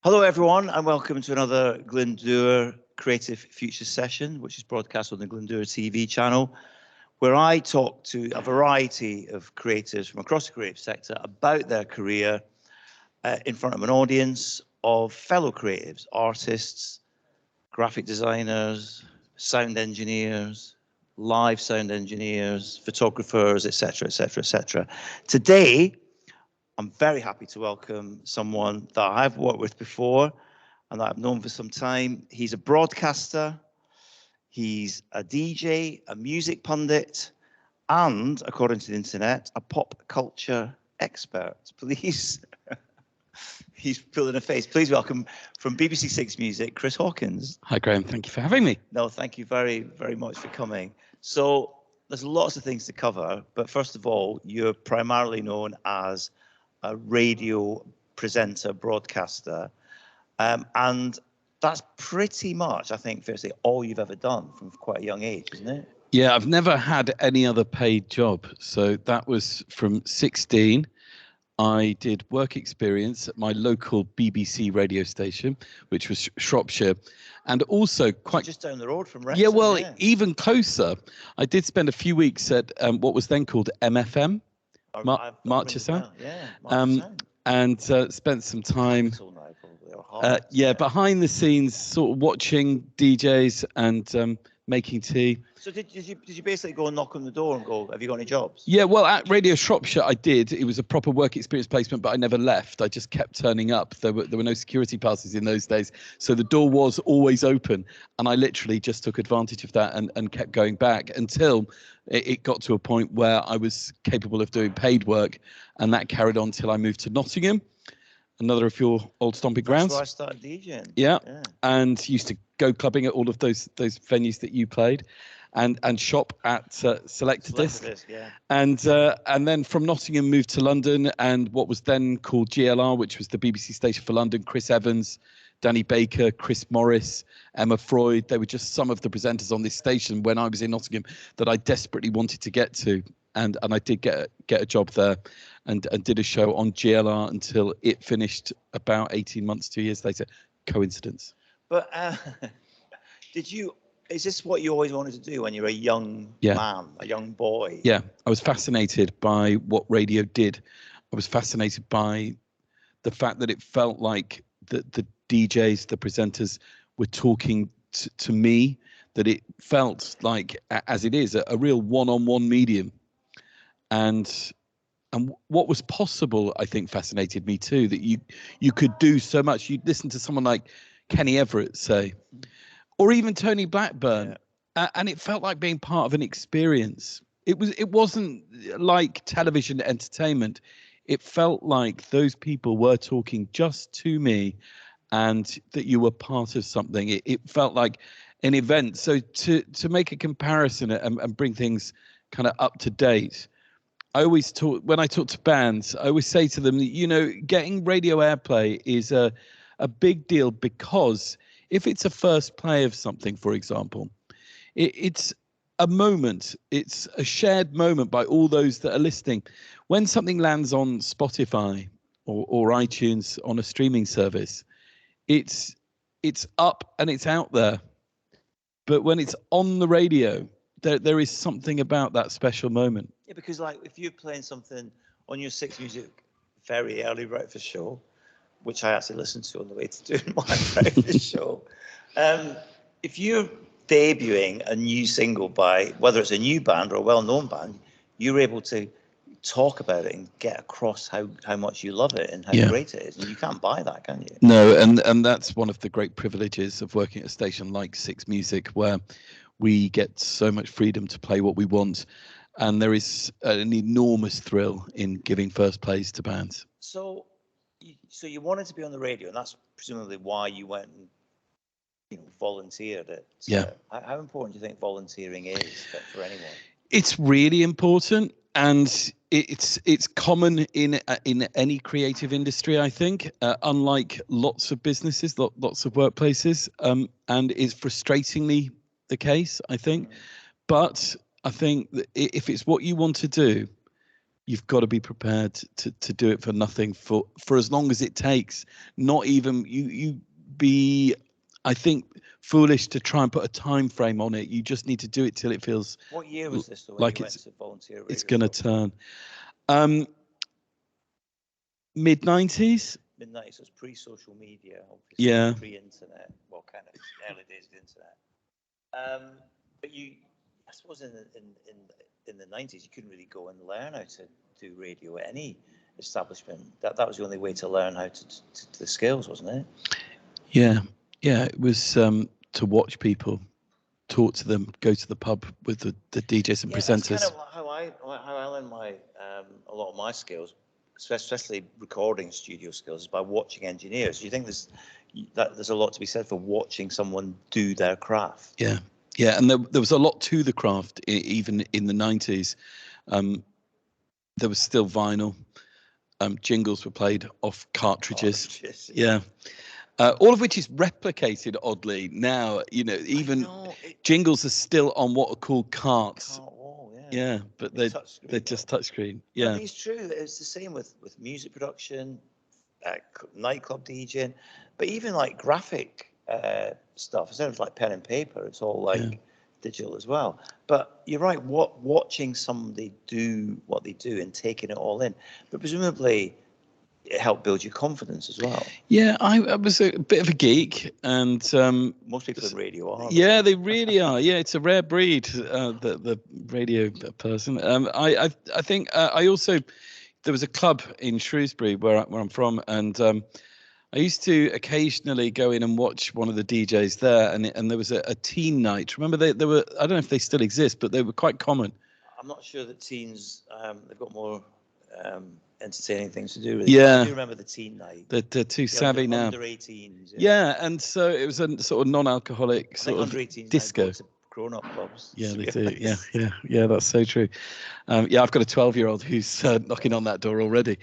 Hello, everyone, and welcome to another Glyndwr Creative Futures session, which is broadcast on the Glyndwr TV channel, where I talk to a variety of creators from across the creative sector about their career in front of an audience of fellow creatives, artists, graphic designers, sound engineers, live sound engineers, photographers, etc., etc., etc. Today, I'm very happy to welcome someone that I've worked with before and that I've known for some time. He's a broadcaster, he's a DJ, a music pundit, and, according to the internet, a pop culture expert. Please, he's pulling a face. Please welcome from BBC Six Music, Chris Hawkins. Hi, Graeme. Thank you for having me. No, thank you very, very much for coming. So there's lots of things to cover, but first of all, you're primarily known as a radio presenter, broadcaster, and that's pretty much, I think, fair to say, all you've ever done from quite a young age, isn't it? Yeah, I've never had any other paid job. So that was from 16. I did work experience at my local BBC radio station, which was Shropshire, and also quite just down the road from Wrexham. Yeah, well, even closer. I did spend a few weeks at what was then called MFM. Marchesang, and spent some time behind the scenes, sort of watching DJs and making tea. So did you basically go and knock on the door and go, have you got any jobs? Yeah, well, at Radio Shropshire I did. It was a proper work experience placement, but I never left. I just kept turning up. There were no security passes in those days, so the door was always open, and I literally just took advantage of that and kept going back until it got to a point where I was capable of doing paid work, and that carried on till I moved to Nottingham, another of your old stomping grounds. That's where I started DJing. Yeah, and used to go clubbing at all of those venues that you played, and shop at Selector Disc. Yeah. And then from Nottingham moved to London, and what was then called GLR, which was the BBC station for London. Chris Evans, Danny Baker, Chris Morris, Emma Freud. They were just some of the presenters on this station when I was in Nottingham that I desperately wanted to get to. And I did get a job there and did a show on GLR until it finished about 18 months, 2 years later. Coincidence. But is this what you always wanted to do when you were a young man, a young boy? Yeah, I was fascinated by what radio did. I was fascinated by the fact that it felt like the DJs, the presenters were talking to me, that it felt like, as it is, a real one-on-one medium. And what was possible, I think, fascinated me too, that you could do so much. You'd listen to someone like Kenny Everett, say, or even Tony Blackburn, and it felt like being part of an experience. It wasn't like television entertainment. It felt like those people were talking just to me, and that you were part of something. It felt like an event. So to make a comparison and bring things kind of up to date, I always talk, when I talk to bands, I always say to them that, getting radio airplay is a big deal, because if it's a first play of something, for example, it's a moment, it's a shared moment by all those that are listening. When something lands on Spotify or iTunes on a streaming service, it's up and it's out there. But when it's on the radio, there is something about that special moment. Yeah, because like if you're playing something on your Six Music very early breakfast show, which I actually listened to on the way to doing my breakfast show, if you're debuting a new single by, whether it's a new band or a well-known band, you're able to talk about it and get across how much you love it and how great it is. And you can't buy that, can you? No, and that's one of the great privileges of working at a station like Six Music, where we get so much freedom to play what we want, and there is an enormous thrill in giving first plays to bands. So you wanted to be on the radio, and that's presumably why you went and volunteered it. So how important do you think volunteering is for anyone? It's really important, and it's common in any creative industry, I think, unlike lots of businesses, lots of workplaces, and it's frustratingly the case, I think. But I think that if it's what you want to do, you've got to be prepared to do it for nothing for as long as it takes. Not even you be, I think, foolish to try and put a time frame on it. You just need to do it till it feels. What year was this, though, when like you went to volunteer radio? It's going to turn. Mid-90s. Mid-90s, so it's pre-social media, obviously. Yeah. Pre-internet, well, kind of early days of the internet. But I suppose in the 90s, you couldn't really go and learn how to do radio at any establishment. That was the only way to learn how to the skills, wasn't it? Yeah, it was to watch people, talk to them, go to the pub with the DJs and presenters. That's kind of how I learned a lot of my skills, especially recording studio skills, is by watching engineers. Do you think there's a lot to be said for watching someone do their craft? Yeah, and there was a lot to the craft even in the 90s. There was still vinyl. Jingles were played off cartridges. Yeah. All of which is replicated oddly now. Even jingles are still on what are called carts. Yeah, but they're just touchscreen. Yeah, I think it's true. It's the same with music production, nightclub DJing, but even like graphic stuff. Instead of like pen and paper, it's all like digital as well. But you're right. Watching somebody do what they do and taking it all in, but presumably it helped build your confidence as well. Yeah, I was a bit of a geek, and most people in radio are. Yeah, they really are. Yeah, it's a rare breed, the radio person. I think I also, there was a club in Shrewsbury where I'm from, and I used to occasionally go in and watch one of the DJs there, and there was a teen night. Remember, they were, I don't know if they still exist, but they were quite common. I'm not sure that teens, they've got more entertaining things to do with it. Yeah, I do remember the teen night. They're too savvy now. Under 18s. Yeah, and so it was a sort of non-alcoholic sort of disco. Grown-up clubs. Yeah, they do. Yeah, that's so true. Yeah, I've got a 12-year-old who's knocking on that door already.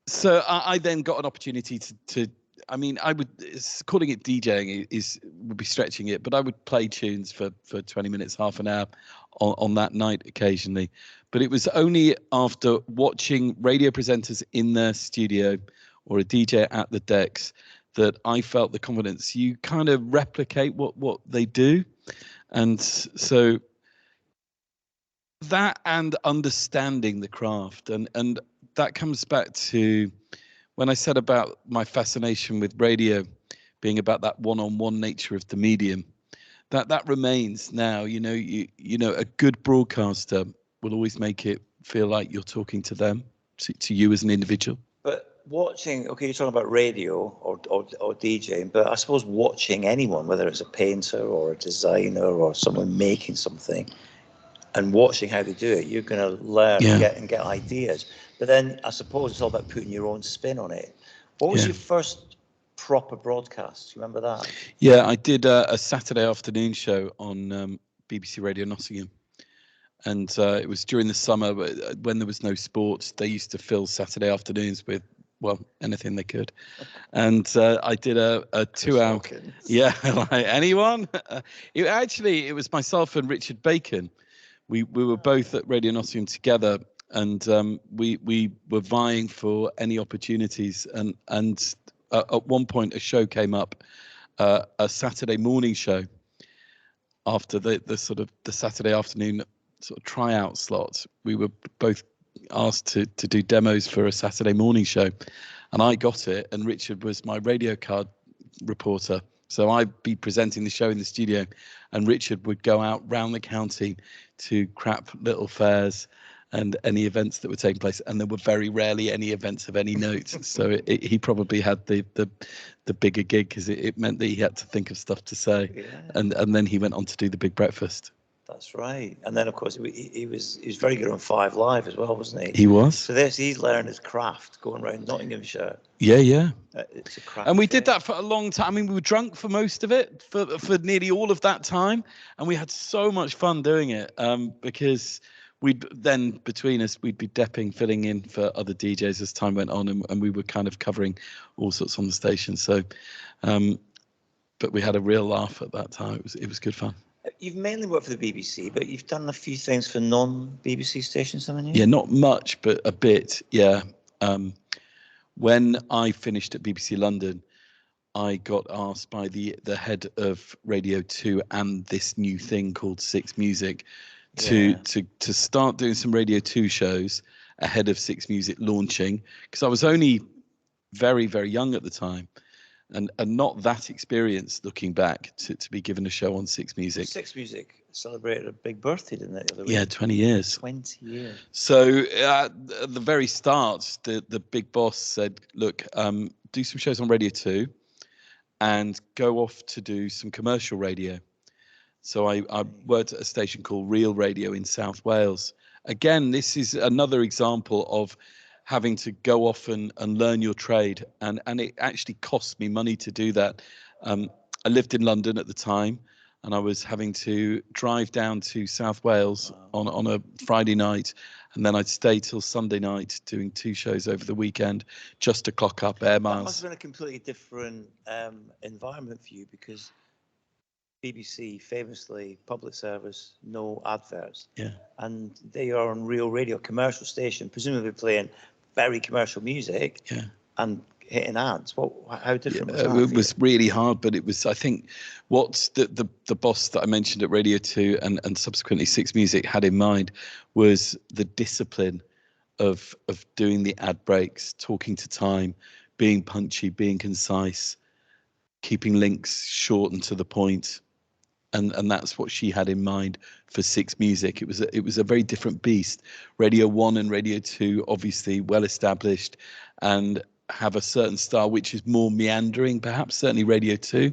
So I then got an opportunity to I mean, calling it DJing would be stretching it, but I would play tunes for 20 minutes, half an hour on that night occasionally. But it was only after watching radio presenters in their studio or a DJ at the decks that I felt the confidence. You kind of replicate what they do. And so that and understanding the craft, and that comes back to when I said about my fascination with radio being about that one-on-one nature of the medium. That remains now. You know, a good broadcaster will always make it feel like you're talking to them, to you as an individual. But watching, okay, you're talking about radio or DJing, but I suppose watching anyone, whether it's a painter or a designer or someone making something, and watching how they do it, you're going to learn and get ideas. But then I suppose it's all about putting your own spin on it. What was your first proper broadcast? Do you remember that? Yeah, I did a Saturday afternoon show on BBC Radio Nottingham. And it was during the summer when there was no sports. They used to fill Saturday afternoons with, well, anything they could. And I did a 2-hour. Yeah, like anyone? It was myself and Richard Bacon. We were both at Radio Nottingham together, and we were vying for any opportunities. And at one point, a show came up, a Saturday morning show, after the sort of the Saturday afternoon sort of tryout slot. We were both asked to do demos for a Saturday morning show, and I got it. And Richard was my radio card reporter. So I'd be presenting the show in the studio, and Richard would go out round the county to crap little fairs and any events that were taking place. And there were very rarely any events of any note. So he probably had the bigger gig, because it meant that he had to think of stuff to say. Yeah. And then he went on to do the Big Breakfast. That's right. And then, of course, he was very good on 5 Live as well, wasn't he? He was. So he's learned his craft going around Nottinghamshire. Yeah. It's a craft. And we did that for a long time. I mean, we were drunk for most of it, for nearly all of that time. And we had so much fun doing it, because between us, we'd be depping, filling in for other DJs as time went on. And we were kind of covering all sorts on the station. So, but we had a real laugh at that time. It was good fun. You've mainly worked for the BBC, but you've done a few things for non-BBC stations, haven't you? Yeah, not much, but a bit. Yeah. When I finished at BBC London, I got asked by the head of Radio 2 and this new thing called Six Music to start doing some Radio 2 shows ahead of Six Music launching, because I was only very, very young at the time. And not that experienced looking back to be given a show on Six Music. Six Music celebrated a big birthday, didn't it, the other week? Yeah, 20 years. 20 years. So at the very start, the big boss said, look, do some shows on Radio 2 and go off to do some commercial radio. So I worked at a station called Real Radio in South Wales. Again, this is another example of having to go off and learn your trade. And it actually cost me money to do that. I lived in London at the time, and I was having to drive down to South Wales on a Friday night, and then I'd stay till Sunday night doing 2 shows over the weekend just to clock up air miles. That must have been a completely different environment for you, because BBC, famously public service, no adverts. Yeah. And they are on Real Radio, commercial station, presumably playing very commercial music. Yeah. And hitting ads. How different was that? It was really hard, but it was, I think, what the boss that I mentioned at Radio 2 and subsequently Six Music had in mind was the discipline of doing the ad breaks, talking to time, being punchy, being concise, keeping links short and to the point. And that's what she had in mind for Six Music. It was a very different beast. Radio 1 and Radio 2, obviously well established and have a certain style which is more meandering, perhaps, certainly Radio 2,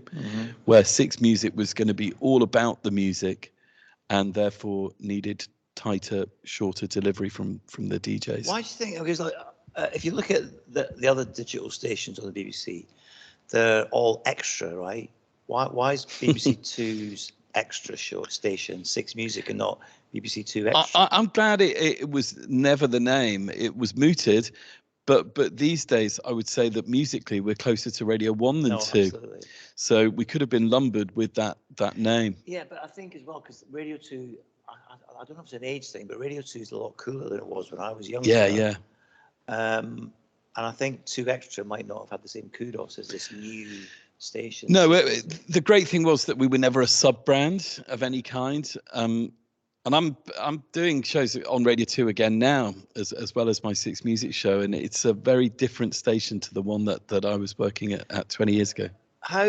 where Six Music was going to be all about the music and therefore needed tighter, shorter delivery from the DJs. Why do you think? Because if you look at the other digital stations on the BBC, they're all extra, right? Why is BBC 2's extra short station Six Music and not BBC 2 Extra? I'm glad it was never the name. It was mooted, but these days I would say that musically we're closer to Radio 1 than 2. Absolutely. So we could have been lumbered with that name. Yeah, but I think as well, because Radio 2, I don't know if it's an age thing, but Radio 2 is a lot cooler than it was when I was younger. Yeah. And I think 2 Extra might not have had the same kudos as this new station. No, the great thing was that we were never a sub-brand of any kind. And I'm doing shows on Radio 2 again now, as well as my Six Music show, and it's a very different station to the one that I was working at 20 years ago. How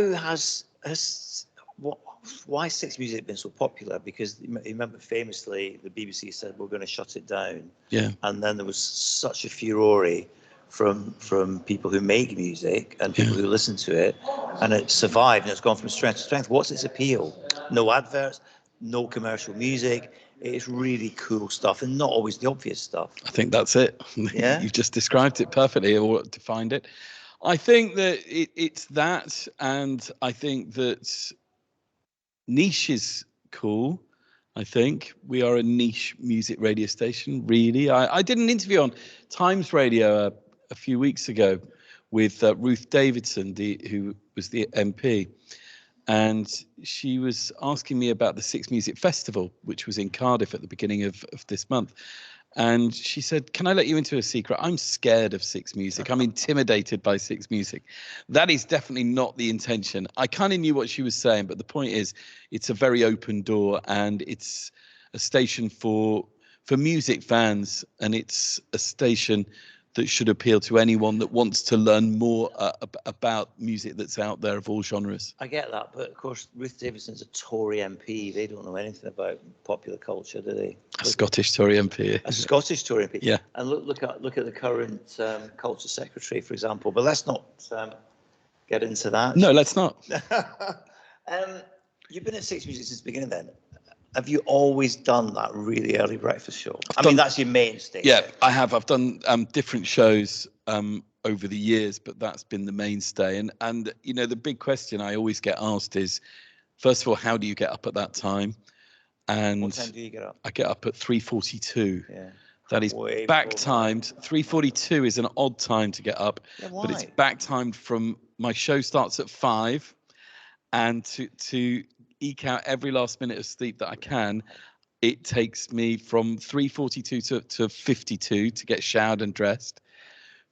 why Six Music been so popular? Because you remember famously the BBC said we're going to shut it down. Yeah. And then there was such a furore from people who make music and people who listen to it, and it survived and it's gone from strength to strength. What's its appeal? No adverts, no commercial music. It's really cool stuff and not always the obvious stuff. I think that's it. Yeah. You've just described it perfectly or defined it. I think that it's that, and I think that niche is cool. I think we are a niche music radio station, really. I did an interview on Times Radio a few weeks ago with Ruth Davidson, who was the MP, and she was asking me about the Six Music Festival, which was in Cardiff at the beginning of this month. And she said, can I let you into a secret? I'm scared of Six Music. I'm intimidated by Six Music. That is definitely not the intention. I kind of knew what she was saying, but the point is it's a very open door, and it's a station for music fans, and it's a station that should appeal to anyone that wants to learn more about music that's out there of all genres. I get that, but of course Ruth Davidson's a Tory MP. They don't know anything about popular culture, do they? A Scottish Tory MP. A Scottish Tory MP. Yeah. And look at the current culture secretary, for example. But let's not get into that. No, let's not. You've been at Six Music since the beginning, then. Have you always done that really early breakfast show? I mean, that's your mainstay. Yeah, I have. I've done different shows over the years, but that's been the mainstay. And you know, the big question I always get asked is, first of all, how do you get up at that time? And what time do you get up? I get up at 3:42. Yeah. That is back timed. 3:42 is an odd time to get up, but it's back timed from my show starts at 5, and to eke out every last minute of sleep that I can. It takes me from 3:42 to 52 to get showered and dressed.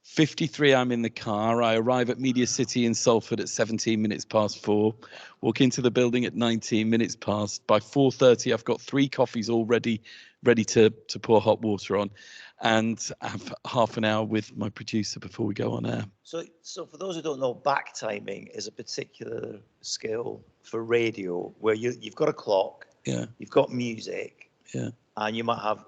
53, I'm in the car. I arrive at Media City in Salford at 17 minutes past 4. Walk into the building at 19 minutes past. By 4:30, I've got 3 coffees all ready to pour hot water on, and have half an hour with my producer before we go on air. So for those who don't know, back timing is a particular skill for radio where you've got a clock, Yeah. you've got music, Yeah. and you might have,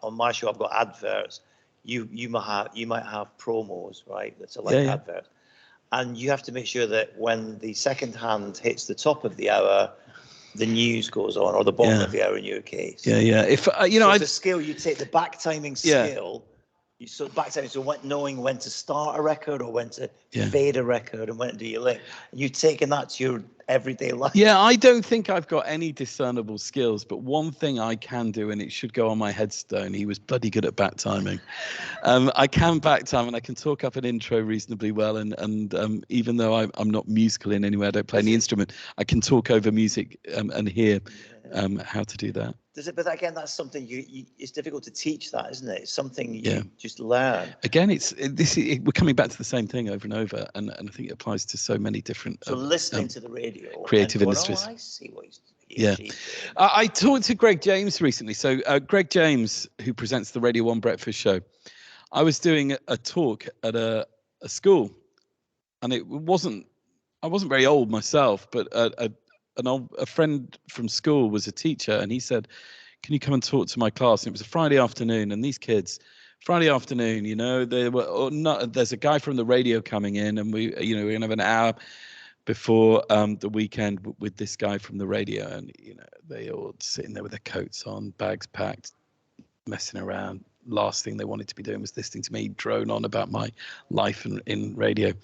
on my show I've got adverts. You might have promos, right? That's like adverts, and you have to make sure that when the second hand hits the top of the hour, the news goes on, or the bottom of the hour in your case. Yeah. If it's a skill. You take the back timing skill. Back timing, knowing when to start a record or when to fade a record and when to do your link. You've taken that to your everyday life. Yeah, I don't think I've got any discernible skills, but one thing I can do, and it should go on my headstone, he was bloody good at back timing. I can back time, and I can talk up an intro reasonably well, and even though I'm not musical in any way, I don't play any instrument, I can talk over music and hear how to do that. But again, that's something it's difficult to teach that, isn't it? It's something you just learn. Again, we're coming back to the same thing over and over, and I think it applies to so many different. So listening to the radio, creative industries. Oh, I see what he's doing. I talked to Greg James recently. So Greg James, who presents the Radio 1 Breakfast Show, I was doing a talk at a school, and I wasn't very old myself, but a friend from school was a teacher, and he said, "Can you come and talk to my class?" And it was a Friday afternoon, and these kids, Friday afternoon, they were there's a guy from the radio coming in, and we're gonna have an hour before the weekend with this guy from the radio, and they all sitting there with their coats on, bags packed, messing around. Last thing they wanted to be doing was listening to me drone on about my life in radio.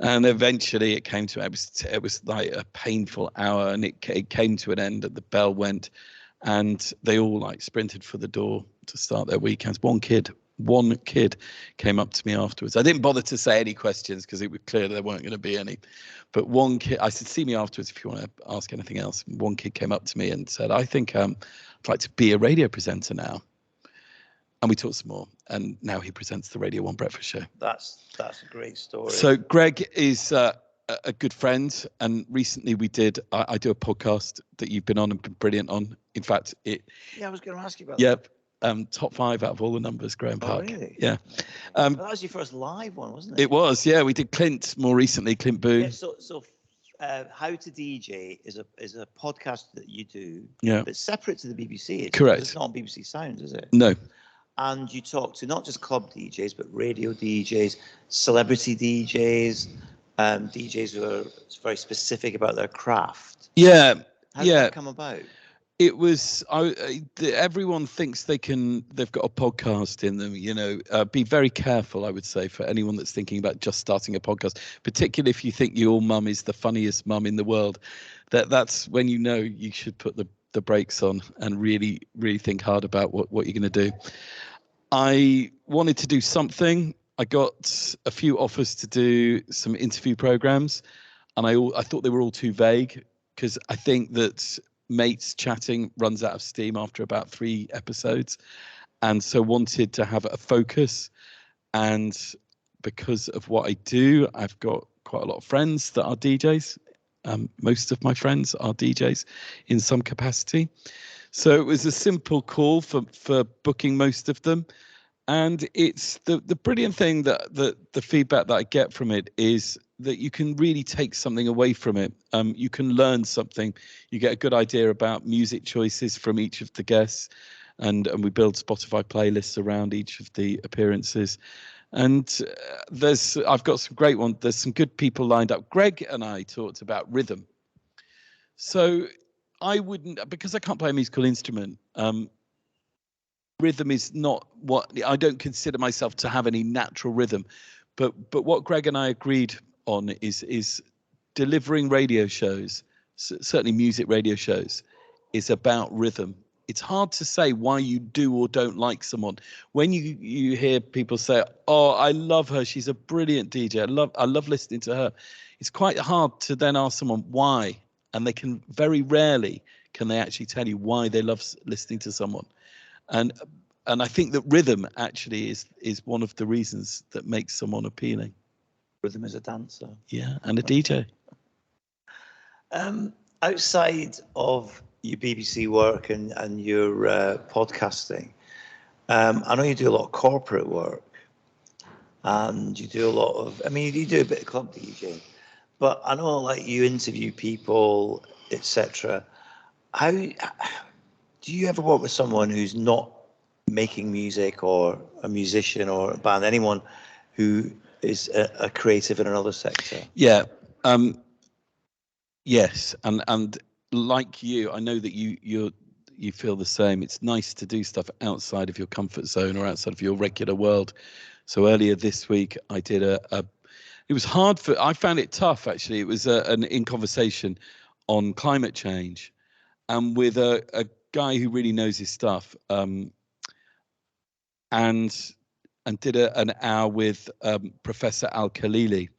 And eventually it came to it was like a painful hour, and it came to an end, and the bell went, and they all sprinted for the door to start their weekends. One kid came up to me afterwards. I didn't bother to say any questions because it was clear there weren't going to be any. But one kid, I said, "See me afterwards if you want to ask anything else." One kid came up to me and said, "I think I'd like to be a radio presenter now." And we talked some more, and now he presents the Radio 1 Breakfast Show. That's a great story. So Greg is a good friend, and recently I do a podcast that you've been on and been brilliant on. In fact, I was going to ask you about that. Top 5 out of all the numbers, Graeme Park. Oh, really? Yeah. That was your first live one, wasn't it? It was, yeah. We did Clint more recently, Clint Boone. Yeah, so How to DJ is a podcast that you do. Yeah. That's separate to the BBC. Correct. It's not on BBC Sounds, is it? No. And you talk to not just club DJs, but radio DJs, celebrity DJs, DJs who are very specific about their craft. Yeah. How did that come about? It was everyone thinks they've got a podcast in them. Be very careful, I would say, for anyone that's thinking about just starting a podcast, particularly if you think your mum is the funniest mum in the world. That's when you should put the brakes on and really, really think hard about what you're going to do. I wanted to do something. I got a few offers to do some interview programs, and I thought they were all too vague, because I think that mates chatting runs out of steam after about 3 episodes, and so wanted to have a focus. And because of what I do, I've got quite a lot of friends that are DJs. Most of my friends are DJs in some capacity. So it was a simple call for booking most of them. And it's the brilliant thing that the feedback that I get from it is that you can really take something away from it. You can learn something. You get a good idea about music choices from each of the guests, and we build Spotify playlists around each of the appearances. And I've got some great ones. There's some good people lined up. Greg and I talked about rhythm. So I wouldn't, because I can't play a musical instrument, rhythm is not what I don't consider myself to have any natural rhythm, but what Greg and I agreed on is delivering radio shows, certainly music radio shows, is about rhythm. It's hard to say why you do or don't like someone. When you hear people say, "Oh, I love her, she's a brilliant DJ, I love listening to her," it's quite hard to then ask someone why. and they can very rarely can they actually tell you why they love listening to someone. And I think that rhythm actually is one of the reasons that makes someone appealing. Rhythm is a dancer. Yeah, and a DJ. Outside of your BBC work and your podcasting, I know you do a lot of corporate work, and you do a lot of, I mean, you do a bit of club DJing, but I know like you interview people, etc. How do you ever work with someone who's not making music, or a musician or a band, anyone who is a creative in another sector? Yeah. Yes, and like you, I know that you feel the same. It's nice to do stuff outside of your comfort zone or outside of your regular world. So earlier this week, I did it was hard I found it tough actually. It was an in conversation on climate change, and with a guy who really knows his stuff, and did an hour with Professor Al-Khalili,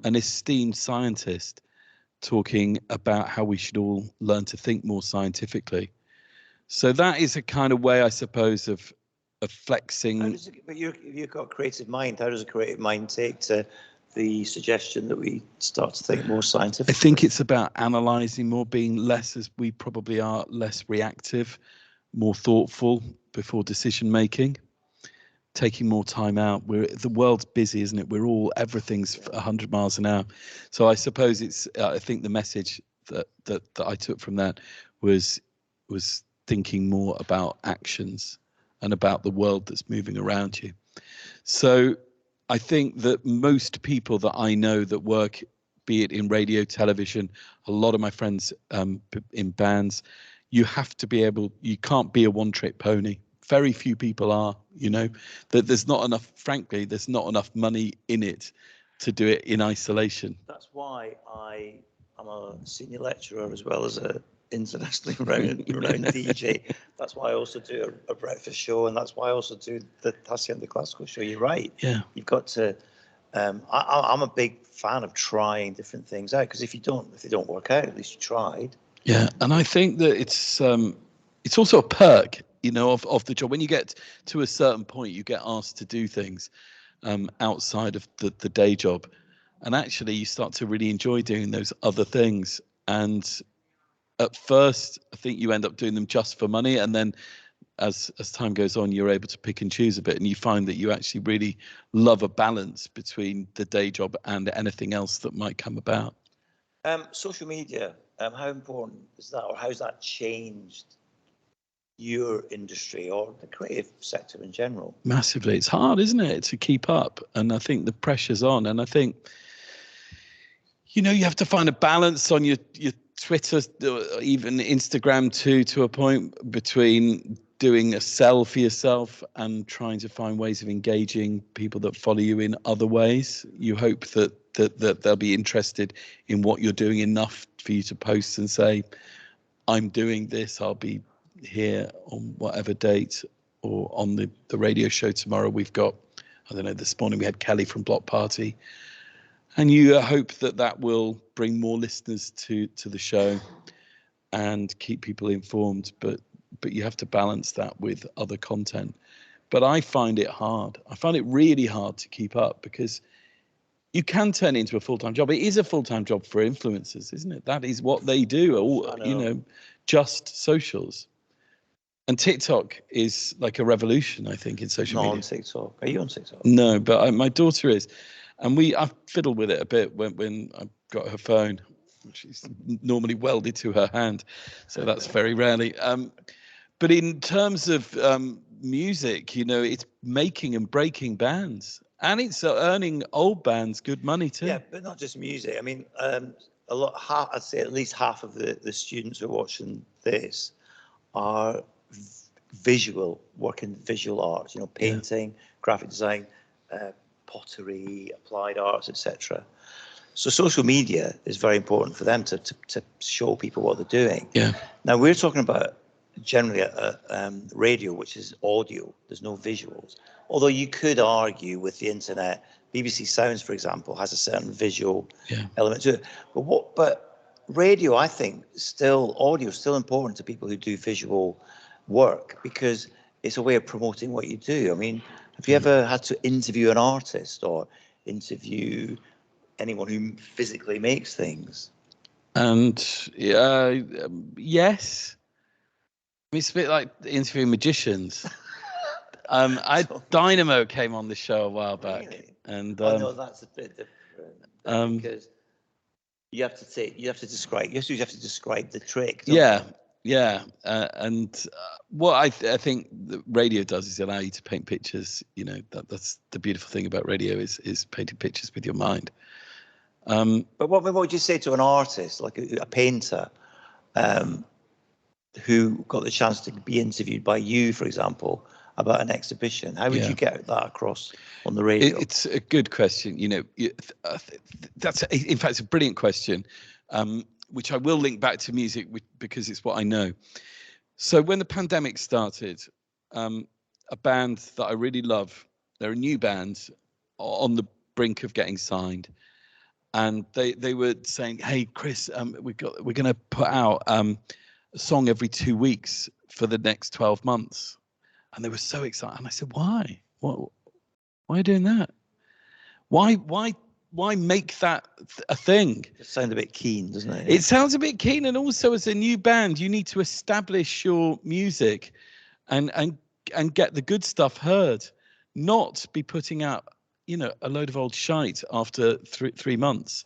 an esteemed scientist, talking about how we should all learn to think more scientifically. So that is a kind of way, I suppose, of flexing. But you've got a creative mind. How does a creative mind take to the suggestion that we start to think more scientifically? I think it's about analysing more, being less, as we probably are, less reactive, more thoughtful before decision making, taking more time out. The world's busy, isn't it? Everything's 100 miles an hour. So I suppose I think the message that I took from that was thinking more about actions and about the world that's moving around you. So I think that most people that I know that work, be it in radio, television, a lot of my friends in bands, you have to be able, you can't be a one-trick pony. Very few people are, that there's not enough, frankly, there's not enough money in it to do it in isolation. That's why I'm a senior lecturer as well as a internationally renowned DJ. That's why I also do a breakfast show, and that's why I also do the Hacienda Classical show. You're right. Yeah. You've got to. I'm a big fan of trying different things out, because if they don't work out, at least you tried. Yeah, and I think that it's also a perk, of the job. When you get to a certain point, you get asked to do things outside of the day job, and actually you start to really enjoy doing those other things. And at first, I think you end up doing them just for money, and then as time goes on, you're able to pick and choose a bit, and you find that you actually really love a balance between the day job and anything else that might come about. Social media, how important is that, or how's that changed your industry or the creative sector in general? Massively. It's hard, isn't it, to keep up, and I think the pressure's on, and I think you have to find a balance on your Twitter, even Instagram too, to a point, between doing a sell for yourself and trying to find ways of engaging people that follow you in other ways. You hope that they'll be interested in what you're doing enough for you to post and say, I'm doing this, I'll be here on whatever date, or on the radio show tomorrow. We've got, I don't know, this morning we had Kelly from Block Party. And you hope that will bring more listeners to the show and keep people informed. But you have to balance that with other content. But I find it hard. I find it really hard to keep up, because you can turn it into a full-time job. It is a full-time job for influencers, isn't it? That is what they do, just socials. And TikTok is like a revolution, I think, in social media. Not on TikTok. Are you on TikTok? No, but my daughter is. And I've fiddled with it a bit when I got her phone. She's normally welded to her hand, so that's very rarely. But in terms of music, it's making and breaking bands, and it's earning old bands good money too. Yeah, but not just music. I mean, I'd say at least half of the students who are watching this are working visual arts. Painting, graphic design, pottery, applied arts, etc. So social media is very important for them to show people what they're doing. Yeah. Now we're talking about generally radio, which is audio. There's no visuals. Although you could argue with the internet, BBC Sounds, for example, has a certain visual element to it. But radio, I think, audio is still important to people who do visual work because it's a way of promoting what you do. I mean, have you ever had to interview an artist or interview anyone who physically makes things? And yes, it's a bit like interviewing magicians. Dynamo came on the show a while back, Really? and no, that's a bit different because you have to describe the trick. Yeah, yeah, and what I think the radio does is allow you to paint pictures. You know, that's the beautiful thing about radio is painting pictures with your mind. But what would you say to an artist, like a painter, who got the chance to be interviewed by you, for example, about an exhibition? How would you get that across on the radio? It's a good question. You know, that's in fact it's a brilliant question, which I will link back to music because it's what I know. So when the pandemic started, a band that I really love, they're a new band on the brink of getting signed, and they were saying, "Hey, Chris, we're going to put out a song every 2 weeks for the next 12 months." And they were so excited. And I said, "Why? Why are you doing that? Why make that a thing?" It sounds a bit keen, doesn't it? It sounds a bit keen. And also, as a new band, you need to establish your music and get the good stuff heard, not be putting out, you know, a load of old shite after 3 months.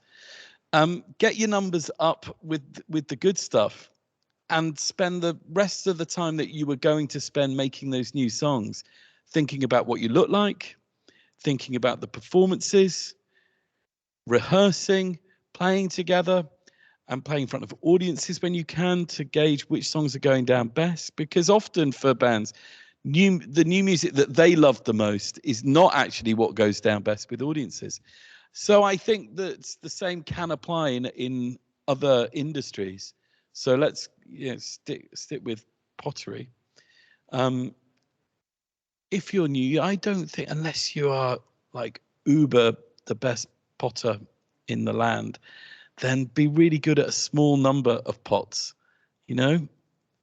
Get your numbers up with the good stuff, and spend the rest of the time that you were going to spend making those new songs thinking about what you look like, thinking about the performances, rehearsing, playing together, and playing in front of audiences when you can to gauge which songs are going down best. Because often for bands, the new music that they love the most is not actually what goes down best with audiences. So I think that the same can apply in other industries. So let's stick with pottery. If you're new, I don't think, unless you are like uber the best potter in the land, then be really good at a small number of pots, you know,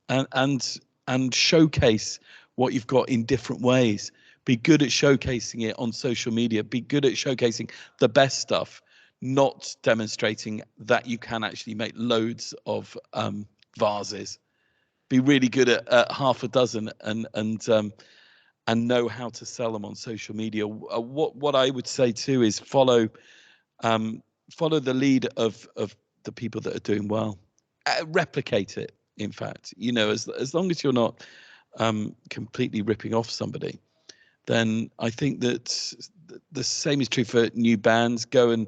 and showcase what you've got in different ways. Be good at showcasing it on social media. Be good at showcasing the best stuff, not demonstrating that you can actually make loads of vases. Be really good at half a dozen and know how to sell them on social media. What I would say too is follow the lead of the people that are doing well. Replicate it. In fact, you know, as long as you're not completely ripping off somebody, then I think that the same is true for new bands. Go and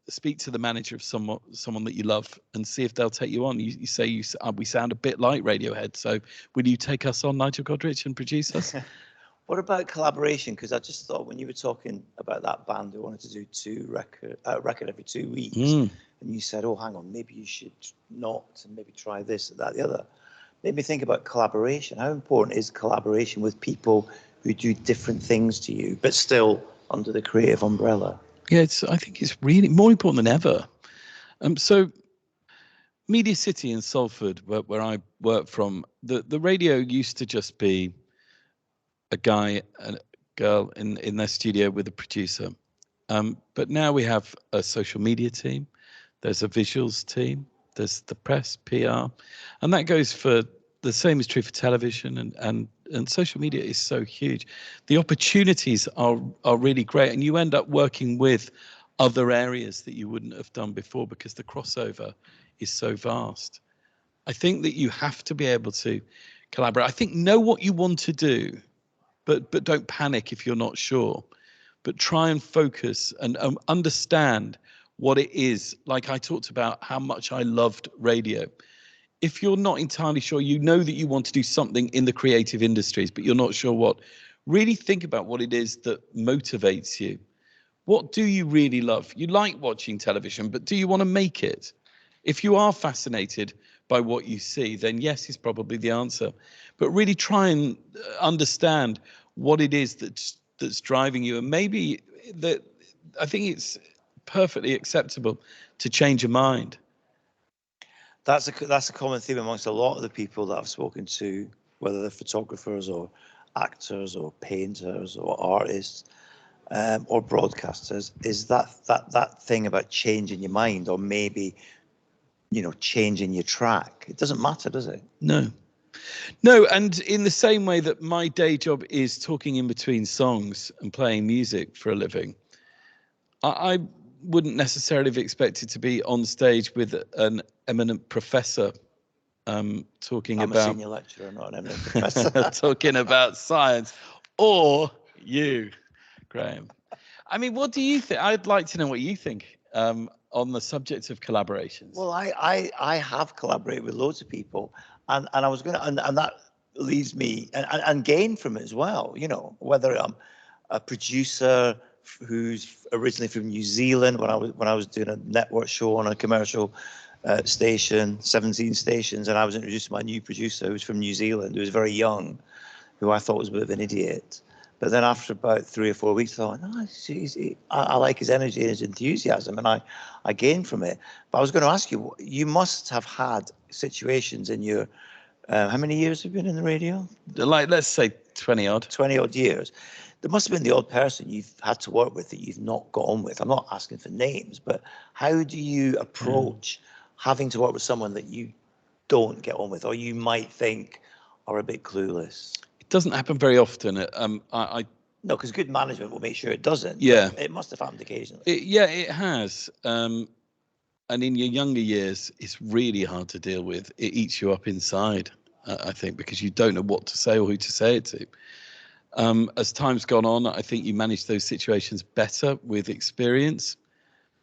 speak to the manager of someone that you love and see if they'll take you on. You say we sound a bit like Radiohead, so will you take us on, Nigel Godrich, and produce us? What about collaboration? Because I just thought when you were talking about that band who wanted to do record every 2 weeks, and you said, "Oh, hang on, maybe you should not, and maybe try this, that, the other." Made me think about collaboration. How important is collaboration with people who do different things to you, but still under the creative umbrella? Yeah, I think it's really more important than ever. So Media City in Salford, where I work from, the radio used to just be a guy and a girl in their studio with a producer. But now we have a social media team, there's a visuals team, there's the press, PR, and that goes for the same is true for television and social media is so huge. The opportunities are really great, and you end up working with other areas that you wouldn't have done before because the crossover is so vast. I think that you have to be able to collaborate. I think know what you want to do, but don't panic if you're not sure. But try and focus and understand what it is. Like I talked about how much I loved radio. If you're not entirely sure, you know that you want to do something in the creative industries, but you're not sure what, really think about what it is that motivates you. What do you really love? You like watching television, but do you want to make it? If you are fascinated by what you see, then yes is probably the answer. But really try and understand what it is that's driving you. And maybe that I think it's perfectly acceptable to change your mind. That's a common theme amongst a lot of the people that I've spoken to, whether they're photographers or actors or painters or artists or broadcasters, is that thing about changing your mind, or maybe, you know, changing your track. It doesn't matter, does it? No. No, and in the same way that my day job is talking in between songs and playing music for a living, I wouldn't necessarily have expected to be on stage with an eminent professor talking I'm about... a senior lecturer, not an eminent professor. talking about science, or you, Graeme. I mean, what do you think? I'd like to know what you think on the subject of collaborations. Well, I have collaborated with loads of people, and I was going to, and that leaves me and gain from it as well. You know, whether I'm a producer who's originally from New Zealand, when I was doing a network show on a commercial station, 17 stations, and I was introduced to my new producer who's from New Zealand, who was very young, who I thought was a bit of an idiot. But then after about 3 or 4 weeks, I thought, no, I like his energy and his enthusiasm, and I gained from it. But I was going to ask you, you must have had situations in your, how many years have you been in the radio? Like, let's say 20 odd. 20 odd years. There must have been the odd person you've had to work with that you've not got on with. I'm not asking for names, but how do you approach having to work with someone that you don't get on with, or you might think are a bit clueless? It doesn't happen very often. No, because good management will make sure it doesn't. Yeah. It must have happened occasionally. It has. And in your younger years, it's really hard to deal with. It eats you up inside, I think, because you don't know what to say or who to say it to. As time's gone on, I think you manage those situations better with experience.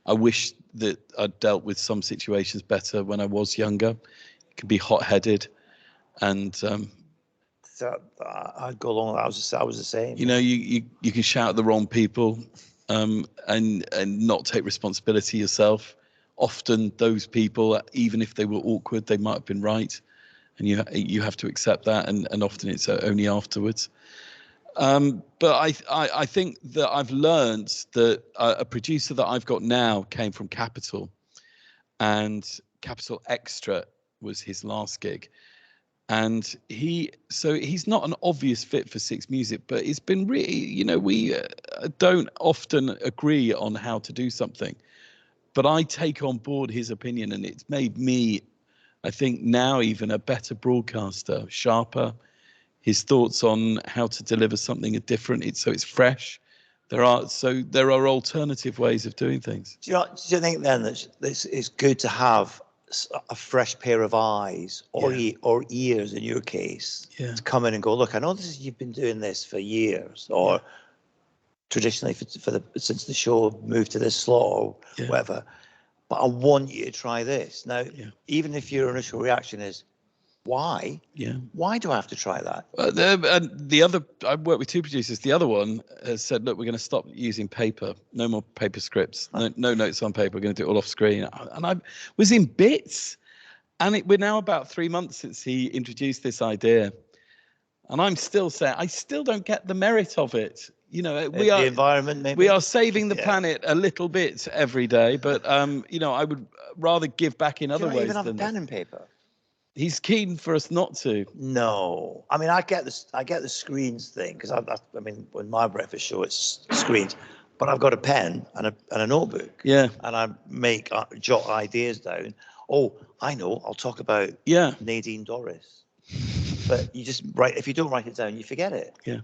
I wish that I'd dealt with some situations better when I was younger. You can be hot-headed, and So I'd go along. I was the same. you know, you can shout at the wrong people, and not take responsibility yourself. Often those people, even if they were awkward, they might have been right, and you have to accept that. And often it's only afterwards. But I think that I've learned that a producer that I've got now came from Capital, and Capital Extra was his last gig. And he's not an obvious fit for Six Music, but it's been really, you know, we don't often agree on how to do something, but I take on board his opinion, and it's made me, I think now, even a better broadcaster, sharper. His thoughts on how to deliver something are different. So it's fresh. There are alternative ways of doing things. Do you think then that it's good to have a fresh pair of eyes or ears in your case to come in and go, look, I know you've been doing this for years, or traditionally since the show moved to this slot or whatever, but I want you to try this. Now, even if your initial reaction is, why? Yeah. Why do I have to try that? The other, I worked with two producers. The other one has said, look, we're going to stop using paper. No more paper scripts. No notes on paper. We're going to do it all off screen. And I was in bits. And we're now about 3 months since he introduced this idea. And I'm still saying, I still don't get the merit of it. You know, the environment, maybe. We are saving the planet a little bit every day. But, you know, I would rather give back in other ways. Even have a pen and paper. He's keen for us not to. No, I mean, I get the screens thing, because I mean, with my breakfast show, it's screens, but I've got a pen and a notebook. Yeah. And I jot ideas down. Oh, I know. I'll talk about Nadine Dorris. But you just write. If you don't write it down, you forget it. Yeah.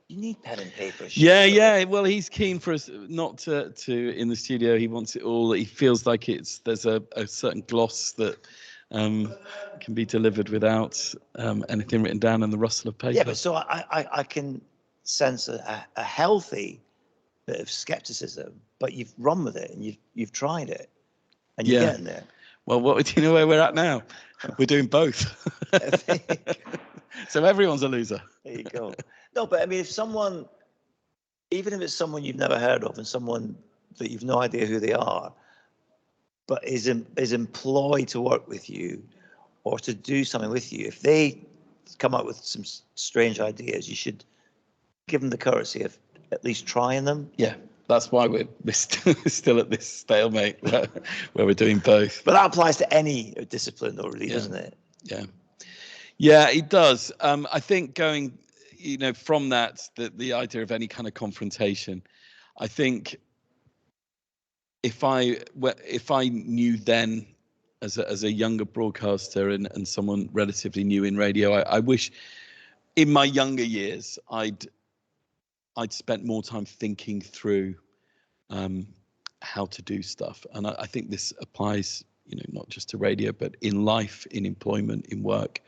You need pen and paper. Yeah. Well, he's keen for us not to in the studio. He wants it all. He feels like there's a certain gloss that can be delivered without anything written down in the rustle of paper. Yeah, but so I can sense a healthy bit of skepticism, but you've run with it and you've tried it, and you're getting there. Well, do you know where we're at now? We're doing both. So everyone's a loser. There you go. No, but I mean, even if it's someone you've never heard of and someone that you've no idea who they are, but is employed to work with you or to do something with you, if they come up with some strange ideas, you should give them the courtesy of at least trying them. Yeah. That's why we're still at this stalemate where we're doing both. But that applies to any discipline, though, really, doesn't it? Yeah, it does. I think going, from that, the idea of any kind of confrontation, I think if I knew then, as a younger broadcaster and someone relatively new in radio, I wish in my younger years I'd spent more time thinking through how to do stuff. And I think this applies, not just to radio, but in life, in employment, in work.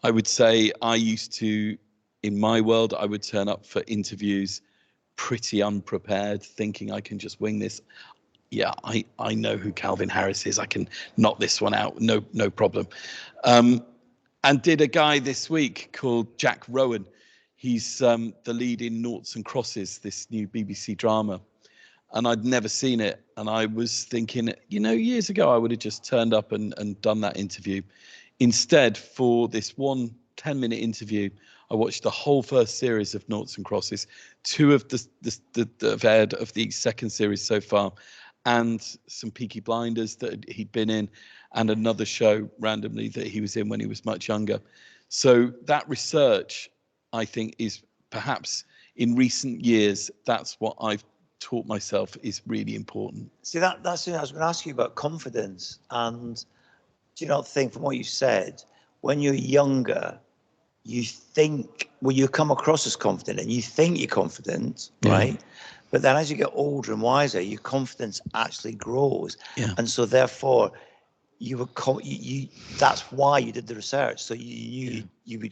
I would say I used to, in my world, I would turn up for interviews pretty unprepared, thinking I can just wing this. Yeah, I know who Calvin Harris is. I can knock this one out. No problem. And did a guy this week called Jack Rowan. He's the lead in Noughts and Crosses, this new BBC drama. And I'd never seen it. And I was thinking, years ago, I would have just turned up and done that interview. Instead, for this one 10-minute interview, I watched the whole first series of Noughts and Crosses, 2 of the have aired of the second series so far, and some Peaky Blinders that he'd been in, and another show randomly that he was in when he was much younger. So that research, I think, is perhaps in recent years, that's what I've taught myself is really important. See, that's the thing I was going to ask you about, confidence. And do you not think, from what you said, when you're younger, you think, you come across as confident and you think you're confident, right? But then as you get older and wiser, your confidence actually grows. Yeah. And so therefore, that's why you did the research. So you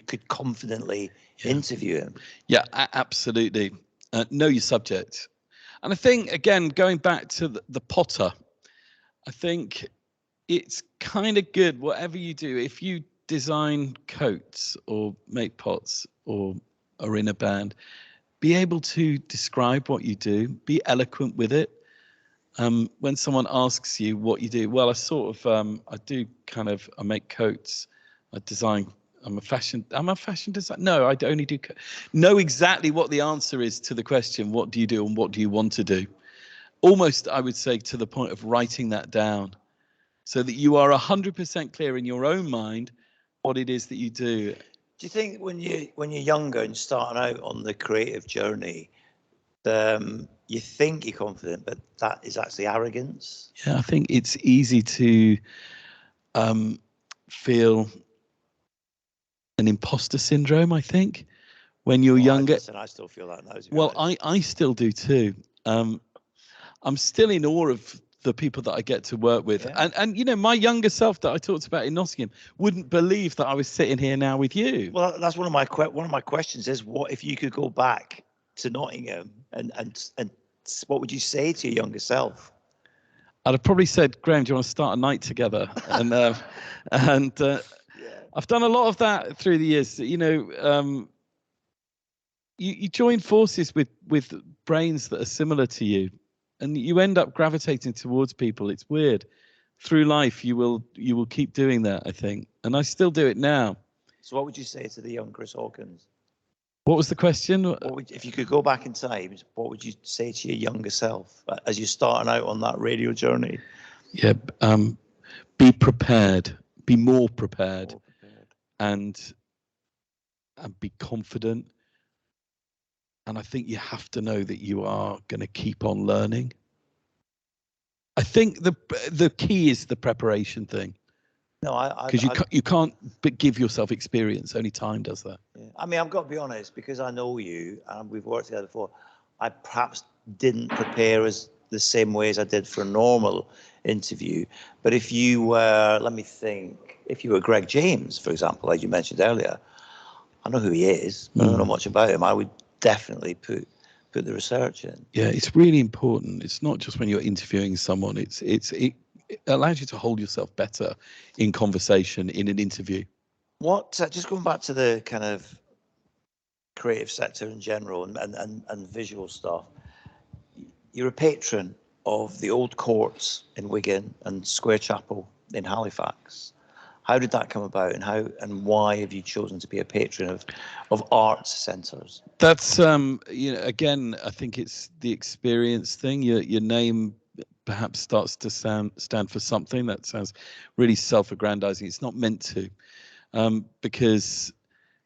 could confidently interview him. Yeah, absolutely. Know your subject. And I think, again, going back to the potter, I think it's kind of good, whatever you do, if you design coats or make pots or are in a band, be able to describe what you do, be eloquent with it. When someone asks you what you do, well, I make coats, I design, I'm a fashion designer. No, I only do. Know exactly what the answer is to the question, what do you do and what do you want to do? Almost, I would say, to the point of writing that down so that you are 100% clear in your own mind what it is that you do. Do you think when you're younger and starting out on the creative journey, you think you're confident, but that is actually arrogance? Yeah, I think it's easy to feel an imposter syndrome, I think, when you're younger. Listen, I still feel that now. Well, I still do too. I'm still in awe of the people that I get to work with. Yeah. And my younger self that I talked about in Nottingham wouldn't believe that I was sitting here now with you. Well, that's one of my questions is, what if you could go back to Nottingham and what would you say to your younger self? I'd have probably said, Graeme, do you want to start a night together? And I've done a lot of that through the years. You join forces with brains that are similar to you, and you end up gravitating towards people. It's weird. Through life, you will keep doing that, I think, and I still do it now. So, what would you say to the young Chris Hawkins? What was the question? If you could go back in time, what would you say to your younger self as you're starting out on that radio journey? Yeah, be prepared. Be more prepared. And be confident. And I think you have to know that you are going to keep on learning. I think the key is the preparation thing. No, because you can't give yourself experience. Only time does that. Yeah. I mean, I've got to be honest, because I know you and we've worked together before. I perhaps didn't prepare as the same way as I did for a normal interview. But if you were, let me think, if you were Greg James, for example, as you mentioned earlier, I know who he is, but I don't know much about him. I would definitely put the research in. Yeah, it's really important. It's not just when you're interviewing someone. It allows you to hold yourself better in conversation, in an interview. Just going back to the kind of creative sector in general and visual stuff, you're a patron of the Old Courts in Wigan and Square Chapel in Halifax. How did that come about, and how and why have you chosen to be a patron of arts centres? That's again, I think it's the experience thing. Your name perhaps starts to stand for something that sounds really self-aggrandizing. It's not meant to, because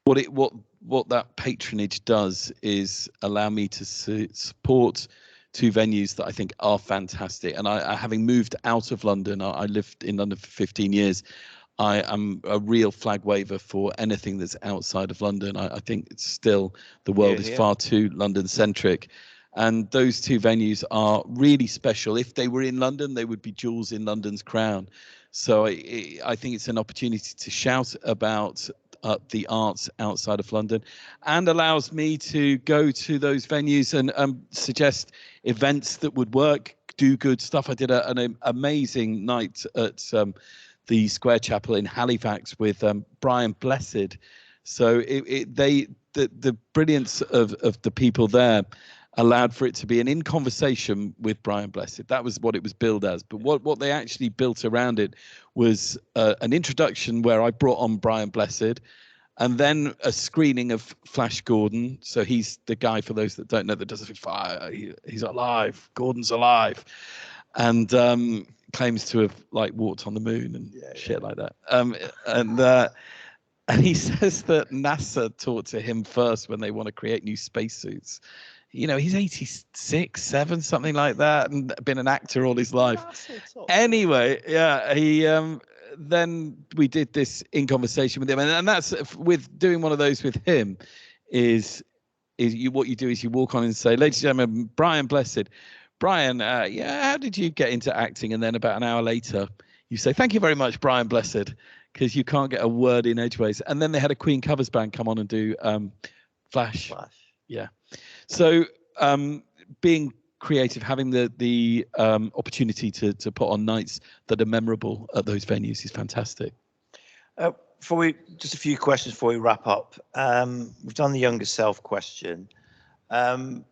what that patronage does is allow me to support two venues that I think are fantastic. And I having moved out of London, I lived in London for 15 years. I am a real flag waver for anything that's outside of London. I think it's still, the world is far too London-centric. And those two venues are really special. If they were in London, they would be jewels in London's crown. So I think it's an opportunity to shout about the arts outside of London, and allows me to go to those venues and suggest events that would work, do good stuff. I did an amazing night at the Square Chapel in Halifax with Brian Blessed. So the brilliance of the people there allowed for it to be an in conversation with Brian Blessed. That was what it was billed as. But what they actually built around it was an introduction where I brought on Brian Blessed, and then a screening of Flash Gordon. So he's the guy, for those that don't know, that does fire. He's alive. Gordon's alive. And claims to have like walked on the moon and shit like that. And he says that NASA talked to him first when they want to create new spacesuits. You know, he's 86, 7, something like that, and been an actor all his life. Anyway, yeah, he then we did this in conversation with him, and that's with doing one of those with him is what you do is you walk on and say, ladies and gentlemen, Brian Blessed. Brian, how did you get into acting? And then about an hour later, you say, thank you very much, Brian Blessed, because you can't get a word in edgeways. And then they had a Queen covers band come on and do Flash. Yeah. So being creative, having the opportunity to put on nights that are memorable at those venues is fantastic. Just a few questions before we wrap up. We've done the younger self question. When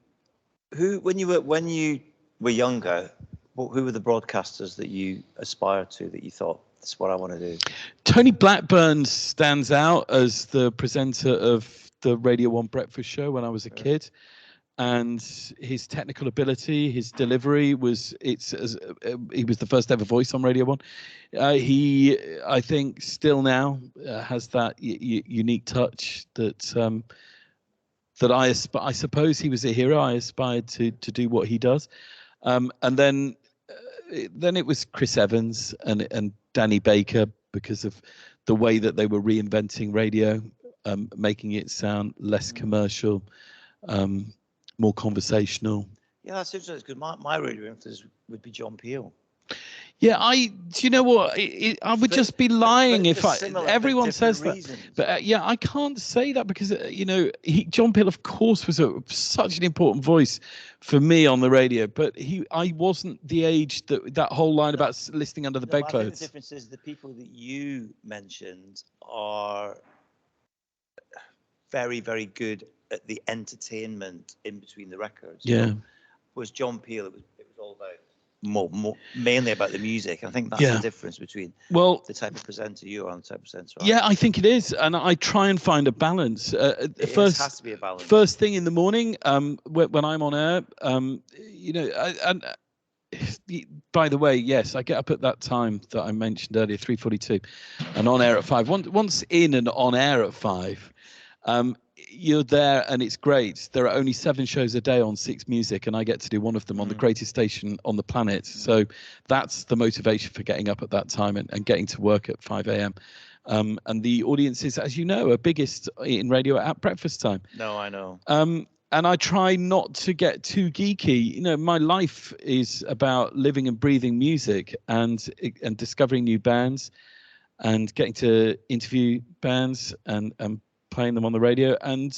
you were younger, who were the broadcasters that you aspired to, that you thought, this is what I want to do? Tony Blackburn stands out as the presenter of the Radio 1 breakfast show when I was a kid. And his technical ability, his delivery he was the first ever voice on Radio 1. He, I think, still now has that unique touch that I suppose he was a hero. I aspired to do what he does. And then it was Chris Evans and Danny Baker, because of the way that they were reinventing radio, making it sound less commercial, more conversational. Yeah, that's interesting, because my radio influence would be John Peel. Yeah, do you know what? I would just be lying if everyone says that. But yeah, I can't say that because, John Peel, of course, was such an important voice for me on the radio. But I wasn't the age that whole line about listening under the bedclothes. I think the difference is the people that you mentioned are very, very good at the entertainment in between the records. Yeah. Was John Peel, it was all about mainly about the music. I think that's the difference between the type of presenter you are and the type of presenter I am. Yeah, I think it is, and I try and find a balance. It has to be a balance. First thing in the morning, when I'm on air, by the way, yes, I get up at that time that I mentioned earlier, 3:42, and on air at 5. Once in and on air at 5, you're there and it's great. There are only 7 shows a day on 6 Music, and I get to do one of them on the greatest station on the planet. So that's the motivation for getting up at that time and getting to work at 5 a.m. And the audiences, as you know, are biggest in radio at breakfast time. No, I know. And I try not to get too geeky. My life is about living and breathing music and discovering new bands and getting to interview bands and playing them on the radio. And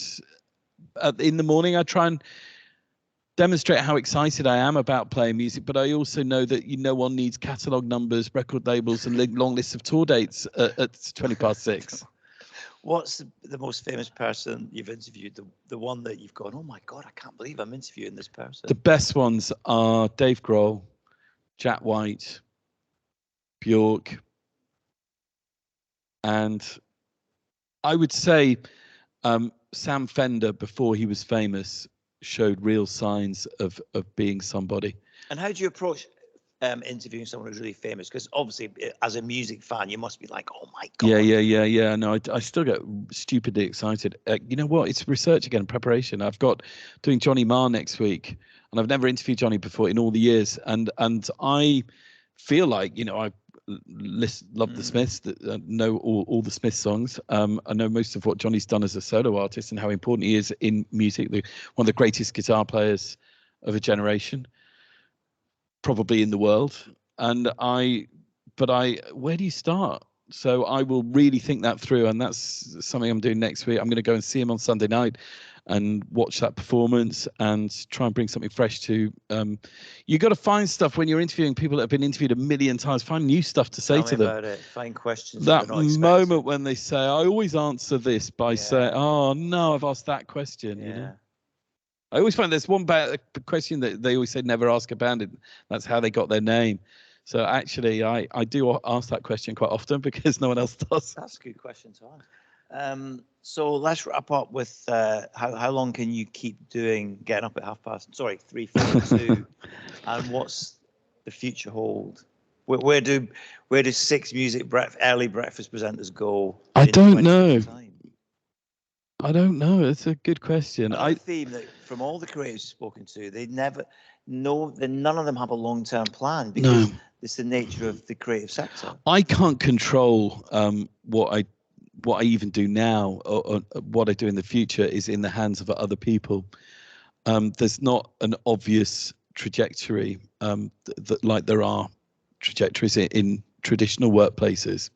in the morning, I try and demonstrate how excited I am about playing music, but I also know that no one needs catalogue numbers, record labels, and long lists of tour dates at 6:20. What's the most famous person you've interviewed? The one that you've gone, oh my God, I can't believe I'm interviewing this person. The best ones are Dave Grohl, Jack White, Bjork, And I would say Sam Fender, before he was famous, showed real signs of being somebody. And how do you approach interviewing someone who's really famous? Because obviously, as a music fan, you must be like, oh my God. Yeah. No, I still get stupidly excited. You know what? It's research again, preparation. I've got doing Johnny Marr next week, and I've never interviewed Johnny before in all the years. And I feel like, I love the Smiths, know all the Smiths songs. I know most of what Johnny's done as a solo artist and how important he is in music. One of the greatest guitar players of a generation, probably in the world. But where do you start? So I will really think that through, and that's something I'm doing next week. I'm going to go and see him on Sunday night and watch that performance and try and bring something fresh to. You got to find stuff when you're interviewing people that have been interviewed a million times. Find new stuff to say to them. About it. Find questions. That moment when they say, "I always answer this by saying, oh no, I've asked that question." Yeah. I always find there's one question that they always say never ask a band. That's how they got their name. So actually, I do ask that question quite often because no one else does. That's a good question to ask. So let's wrap up with how long can you keep getting up at 3:42, and what's the future hold? Where do 6 early breakfast presenters go? I don't know. I don't know. It's a good question. Another theme that from all the creatives you've spoken to, none of them have a long-term plan because it's the nature of the creative sector. I can't control what I even do now, or what I do in the future is in the hands of other people. There's not an obvious trajectory that like there are trajectories in traditional workplaces.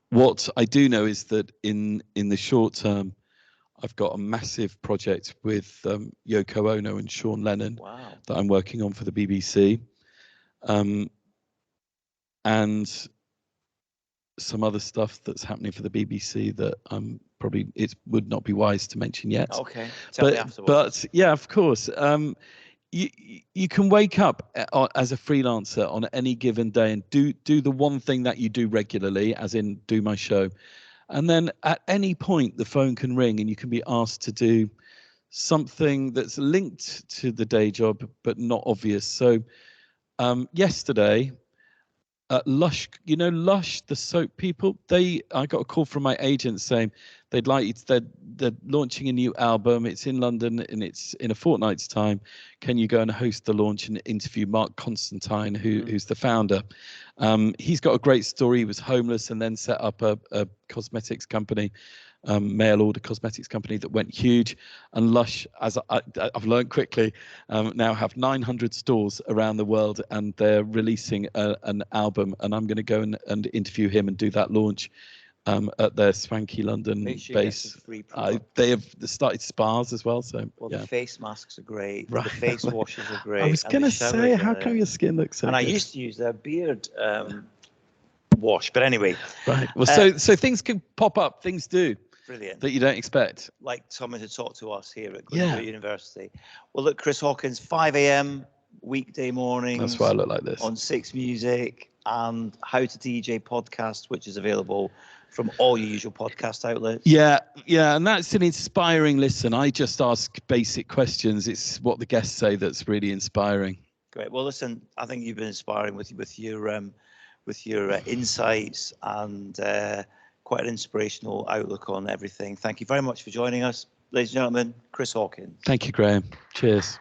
What I do know is that in the short term, I've got a massive project with Yoko Ono and Sean Lennon that I'm working on for the BBC, and some other stuff that's happening for the BBC that probably it would not be wise to mention yet. Okay, tell me afterwards. But yeah, of course. You can wake up as a freelancer on any given day and do the one thing that you do regularly, as in do my show. And then at any point, the phone can ring and you can be asked to do something that's linked to the day job, but not obvious. So yesterday, Lush, Lush, the soap people, I got a call from my agent saying they're launching a new album. It's in London and it's in a fortnight's time. Can you go and host the launch and interview Mark Constantine, who's the founder? He's got a great story. He was homeless and then set up a cosmetics company, mail order cosmetics company that went huge. And Lush, as I've learned quickly, now have 900 stores around the world, and they're releasing an album. And I'm going to go and interview him and do that launch at their swanky London base. They have started spas as well. So the face masks are great. Right. The face washes are great. I was going to say, how come your skin looks so good? I used to use their beard wash, but anyway. Right. Well, so things can pop up. Things do. Brilliant. That you don't expect. Like someone to talk to us here at Glyndwr University. Well, look, Chris Hawkins, 5 a.m. weekday mornings. That's why I look like this. On 6 Music and How to DJ podcast, which is available from all your usual podcast outlets. Yeah, and that's an inspiring listen. I just ask basic questions. It's what the guests say that's really inspiring. Great. Well, listen, I think you've been inspiring with your insights and quite an inspirational outlook on everything. Thank you very much for joining us, ladies and gentlemen. Chris Hawkins. Thank you, Graeme. Cheers.